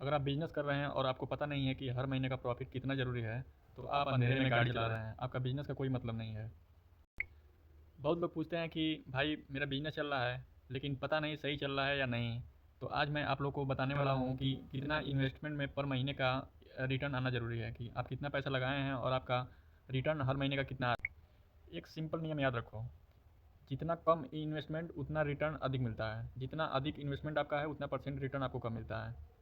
अगर आप बिज़नेस कर रहे हैं और आपको पता नहीं है कि हर महीने का प्रॉफिट कितना ज़रूरी है, तो आप अंधेरे में गाड़ी चला रहे हैं, आपका बिज़नेस का कोई मतलब नहीं है। बहुत लोग पूछते हैं कि भाई मेरा बिज़नेस चल रहा है, लेकिन पता नहीं सही चल रहा है या नहीं। तो आज मैं आप लोग को बताने वाला हूँ कि कितना इन्वेस्टमेंट में पर महीने का रिटर्न आना ज़रूरी है, कि आप कितना पैसा लगाए हैं और आपका रिटर्न हर महीने का कितना आ रहा है। एक सिंपल नियम याद रखो, जितना कम इन्वेस्टमेंट उतना रिटर्न अधिक मिलता है, जितना अधिक इन्वेस्टमेंट आपका है उतना परसेंट रिटर्न आपको कम मिलता है।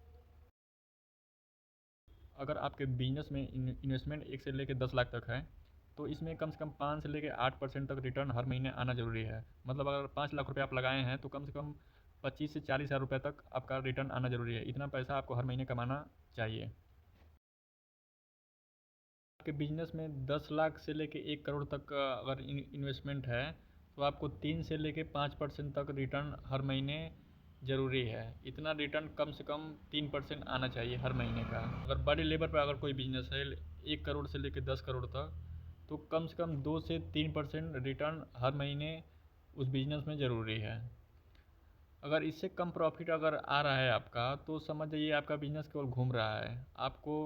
अगर आपके बिजनेस में इन्वेस्टमेंट 1 से लेकर 10 लाख तक है, तो इसमें कम से कम 5 से लेकर 8% तक रिटर्न हर महीने आना ज़रूरी है। मतलब अगर 5 लाख रुपये आप लगाए हैं तो कम से कम 25 से 40 हज़ार रुपये तक आपका रिटर्न आना ज़रूरी है। इतना पैसा आपको हर महीने कमाना चाहिए। आपके बिजनेस में 10 लाख से लेकर 1 करोड़ तक का अगर इन्वेस्टमेंट है, तो आपको 3 से लेकर 5% तक रिटर्न हर महीने ज़रूरी है। इतना रिटर्न कम से कम 3% आना चाहिए हर महीने का। अगर बड़े लेवल पर अगर कोई बिजनेस है 1 करोड़ से लेकर 10 करोड़ तक, तो कम से कम 2 से 3% रिटर्न हर महीने उस बिजनेस में ज़रूरी है। अगर इससे कम प्रॉफिट अगर आ रहा है आपका, तो समझ जाइए आपका बिजनेस केवल घूम रहा है। आपको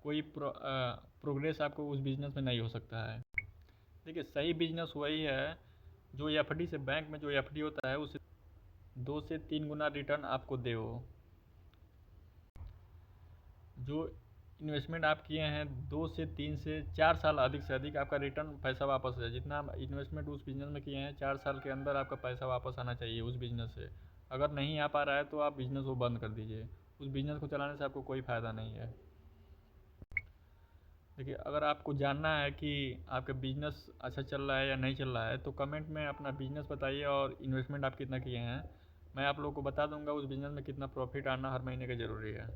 कोई प्रोग्रेस आपको उस बिजनेस में नहीं हो सकता है। देखिए, सही बिजनेस वही है जो एफडी से, बैंक में जो एफडी होता है उससे 2 से 3 गुना रिटर्न आपको दे वो। जो इन्वेस्टमेंट आप किए हैं 2 से 3 से 4 साल, अधिक से अधिक आपका रिटर्न पैसा वापस है। जितना इन्वेस्टमेंट उस बिज़नेस में किए हैं 4 साल के अंदर आपका पैसा वापस आना चाहिए उस बिज़नेस से। अगर नहीं आ पा रहा है तो आप बिज़नेस को बंद कर दीजिए। उस बिज़नेस को चलाने से आपको कोई फ़ायदा नहीं है। देखिए, अगर आपको जानना है कि आपका बिज़नेस अच्छा चल रहा है या नहीं चल रहा है, तो कमेंट में अपना बिज़नेस बताइए और इन्वेस्टमेंट आप कितना किए हैं। मैं आप लोगों को बता दूंगा उस बिज़नेस में कितना प्रॉफिट आना हर महीने का ज़रूरी है।